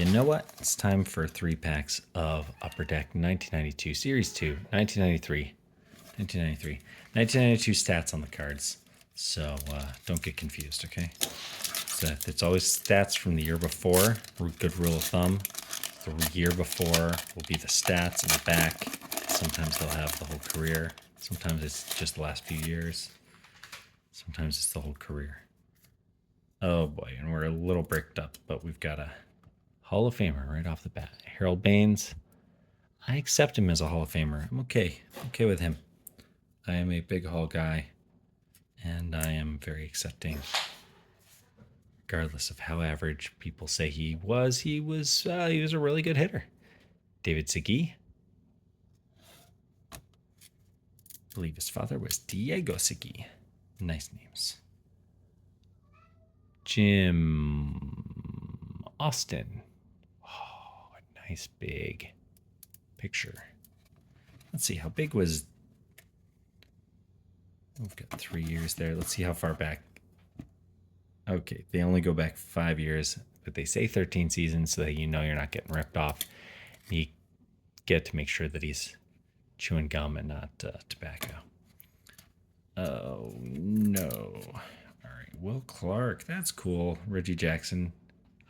You know what? It's time for 3 packs of Upper Deck 1992 Series 2, 1993. 1993. 1992 stats on the cards. So don't get confused, okay? So it's always stats from the year before. Good rule of thumb. The year before will be the stats in the back. Sometimes they'll have the whole career. Sometimes it's just the last few years. Sometimes it's the whole career. Oh boy, and we're a little bricked up, but we've got a Hall of Famer right off the bat. Harold Baines. I accept him as a Hall of Famer. I'm okay. Okay with him. I am a big Hall guy, and I am very accepting. Regardless of how average people say he was a really good hitter. David Segui. I believe his father was Diego Segui. Nice names. Jim Austin. Oh, a nice big picture. Let's see, how big was... We've got 3 years there. Let's see how far back. Okay, they only go back 5 years, but they say 13 seasons so that you know you're not getting ripped off. You get to make sure that he's chewing gum and not tobacco. Oh, no. All right, Will Clark. That's cool. Reggie Jackson.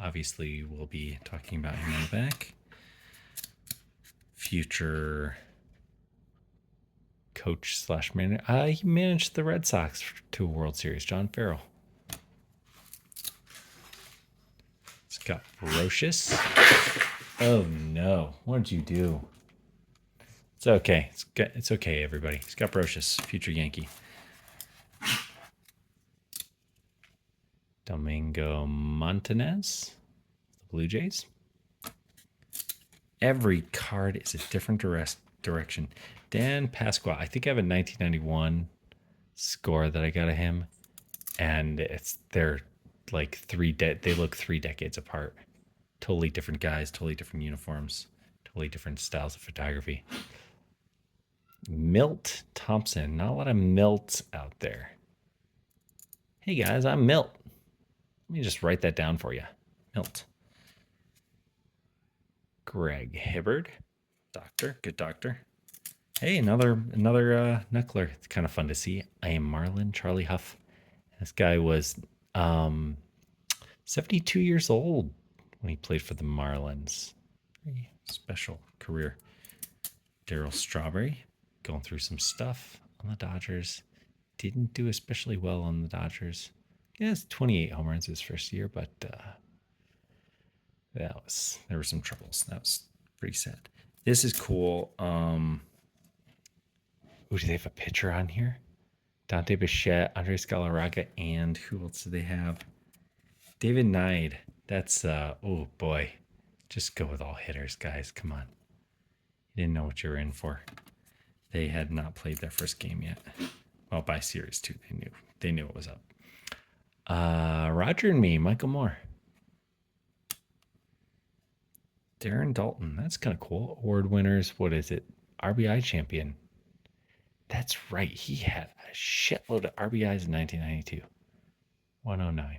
Obviously, we'll be talking about him in the back. Future coach slash manager. He managed the Red Sox to a World Series. John Farrell. Scott Brocious. Oh no! What did you do? It's okay. It's okay, everybody. Scott Brocious, future Yankee. Domingo Montanez, the Blue Jays. Every card is a different direction. Dan Pasqua. I think I have a 1991 score that I got of him, and they're like they look 3 decades apart. Totally different guys, totally different uniforms, totally different styles of photography. Milt Thompson. Not a lot of Milts out there. Hey guys, I'm Milt. Let me just write that down for you. Milt. Greg Hibbard. Doctor. Good doctor. Hey, another knuckler. It's kind of fun to see. I am Marlin Charlie Huff. This guy was 72 years old when he played for the Marlins. Very special career. Darryl Strawberry going through some stuff on the Dodgers. Didn't do especially well on the Dodgers. Yes, 28 home runs his first year, but there were some troubles. That was pretty sad. This is cool. Do they have a pitcher on here? Dante Bichette, Andres Galarraga, and who else do they have? David Nide. That's oh boy. Just go with all hitters, guys. Come on. You didn't know what you were in for. They had not played their first game yet. Well, by series 2, they knew it was up. Roger and Me, Michael Moore. Darren Dalton, that's kind of cool. Award winners, what is it? RBI champion. That's right, he had a shitload of RBIs in 1992. 109.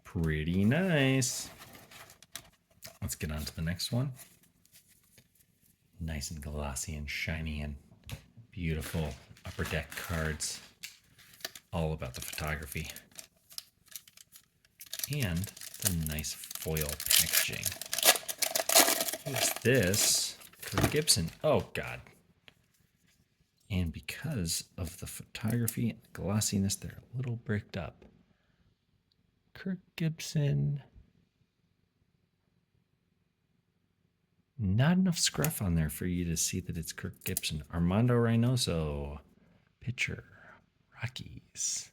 Pretty nice. Let's get on to the next one. Nice and glossy and shiny and beautiful Upper Deck cards. All about the photography. And the nice foil packaging. What's this? Kirk Gibson. Oh, God. And because of the photography and glossiness, they're a little bricked up. Kirk Gibson. Not enough scruff on there for you to see that it's Kirk Gibson. Armando Reynoso. Pitcher. Rockies.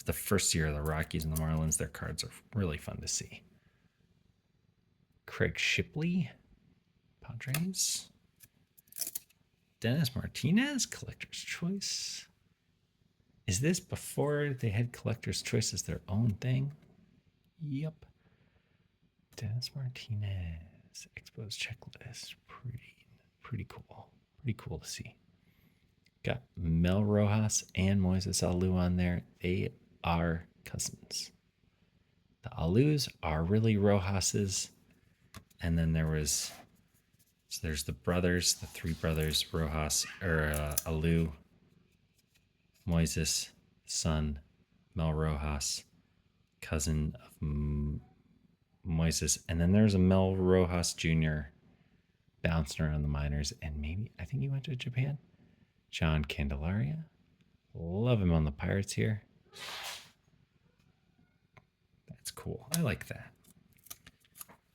The first year of the Rockies and the Marlins, their cards are really fun to see. Craig Shipley, Padres. Dennis Martinez, Collector's Choice. Is this before they had Collector's Choice as their own thing? Yep. Dennis Martinez, Expos Checklist. Pretty cool. Pretty cool to see. Got Mel Rojas and Moises Alou on there. They are cousins. The Alus are really Rojas's. And then there's the brothers, the three brothers, Rojas, or Alu, Moises, son, Mel Rojas, cousin of Moises. And then there's a Mel Rojas Jr. bouncing around the minors. And maybe, I think he went to Japan. John Candelaria. Love him on the Pirates here. That's cool. I like that.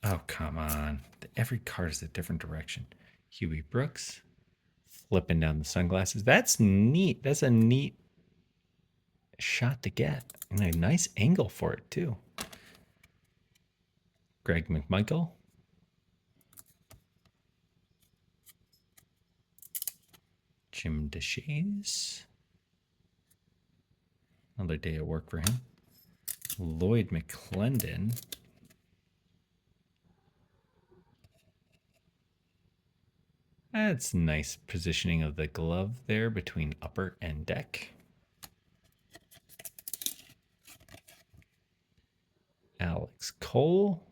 Oh, come on. Every card is a different direction. Huey Brooks. Flipping down the sunglasses. That's neat. That's a neat shot to get. And a nice angle for it, too. Greg McMichael. Jim DeShays. Another day at work for him. Lloyd McClendon. That's nice positioning of the glove there between upper and deck. Alex Cole.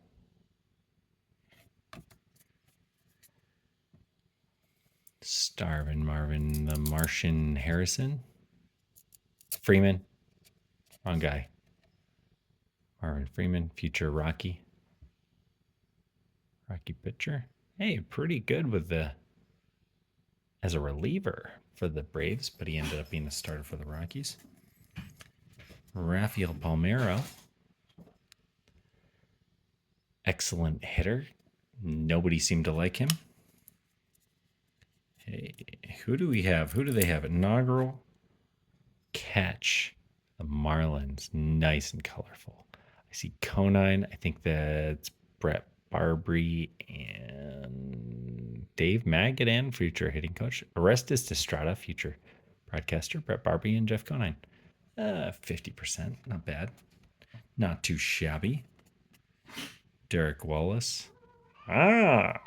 Starvin Marvin the Martian Harrison. Freeman. Wrong guy. Marvin Freeman, future Rocky. Rocky pitcher. Hey, pretty good with the as a reliever for the Braves, but he ended up being the starter for the Rockies. Rafael Palmeiro. Excellent hitter. Nobody seemed to like him. Hey, who do we have? Who do they have? Inaugural catch. The Marlins. Nice and colorful. I see Conine. I think that's Brett Barbary and Dave Magadan, future hitting coach. Orestes Destrada, future broadcaster. Brett Barbary and Jeff Conine. 50%. Not bad. Not too shabby. Derek Wallace. And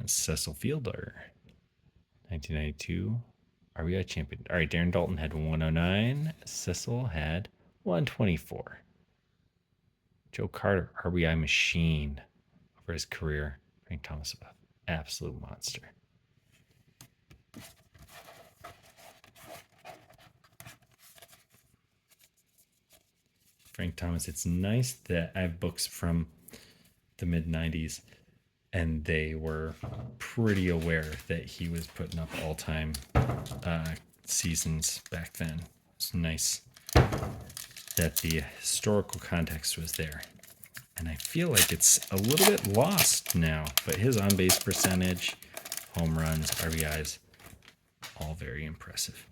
Cecil Fielder. 1992 RBI champion. All right, Darren Dalton had 109. Cecil had 124. Joe Carter, RBI machine over his career. Frank Thomas, absolute monster. Frank Thomas, it's nice that I have books from the mid-90s, and they were pretty aware that he was putting up all-time seasons back then. It's nice that the historical context was there. And I feel like it's a little bit lost now, but his on-base percentage, home runs, RBIs, all very impressive.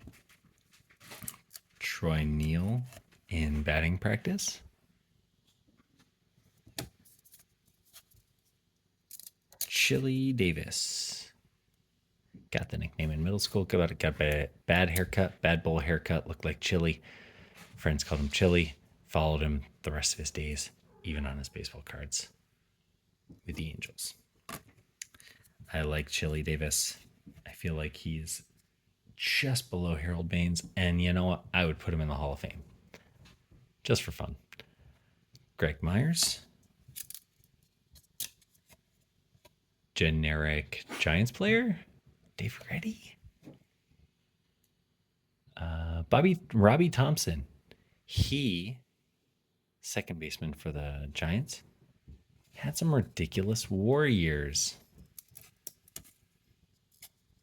Troy Neal in batting practice. Chili Davis. Got the nickname in middle school. Got a bad haircut, bad bowl haircut, looked like Chili. Friends called him Chili. Followed him the rest of his days, even on his baseball cards with the Angels. I like Chili Davis. I feel like he's just below Harold Baines. And you know what? I would put him in the Hall of Fame. Just for fun. Greg Myers. Generic Giants player. Dave Reddy. Robbie Thompson. He, second baseman for the Giants, had some ridiculous WAR years.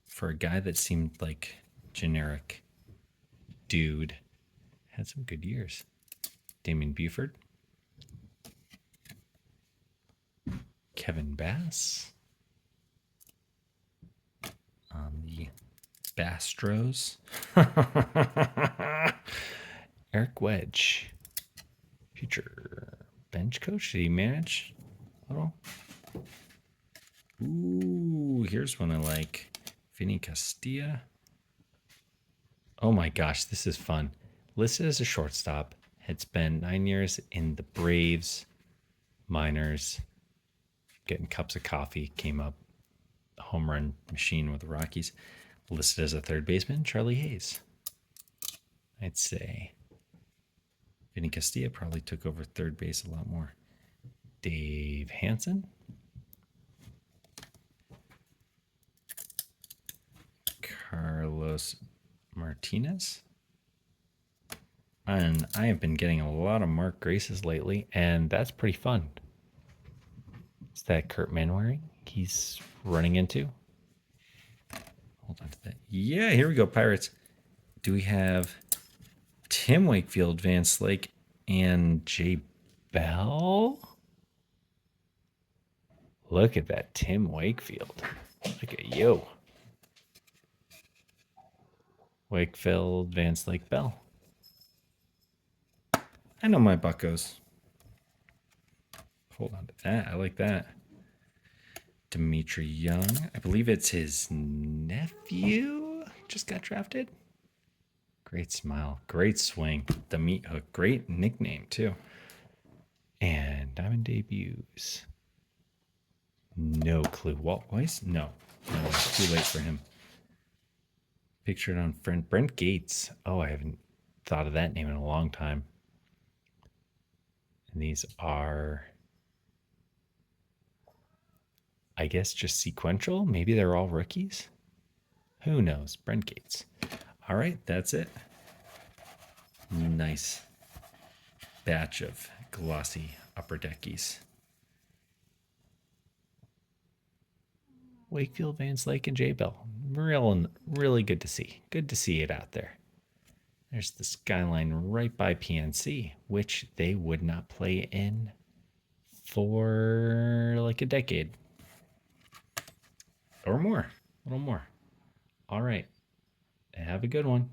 For a guy that seemed like generic dude, had some good years. Damien Buford. Kevin Bass. On the Bastros. Eric Wedge. Future bench coach. Did he manage? Oh. Ooh, here's one I like. Vinny Castilla. Oh my gosh, this is fun. Listed as a shortstop. Had spent 9 years in the Braves, minors, getting cups of coffee, came up home run machine with the Rockies. Listed as a third baseman, Charlie Hayes. I'd say Vinny Castilla probably took over third base a lot more. Dave Hansen. Carlos Martinez. And I have been getting a lot of Mark Graces lately, and that's pretty fun. Is that Kurt Manwaring he's running into? Hold on to that. Yeah, here we go, Pirates. Do we have Tim Wakefield, Van Slyke, and Jay Bell? Look at that Tim Wakefield. Look at you. Wakefield, Van Slyke, Bell. I know my buckos. Hold on to that. I like that. Dimitri Young. I believe it's his nephew. Just got drafted. Great smile. Great swing. The meat hook. Great nickname, too. And diamond debuts. No clue. Walt Weiss? No. No, it's too late for him. Pictured on friend Brent Gates. Oh, I haven't thought of that name in a long time. And these are, I guess, just sequential. Maybe they're all rookies. Who knows? Brent Gates. All right, that's it. Nice batch of glossy upper deckies. Wakefield, Van Slyke, and Jay Bell. Really good to see. Good to see it out there. There's the skyline right by PNC, which they would not play in for like a decade or more. A little more. All right. Have a good one.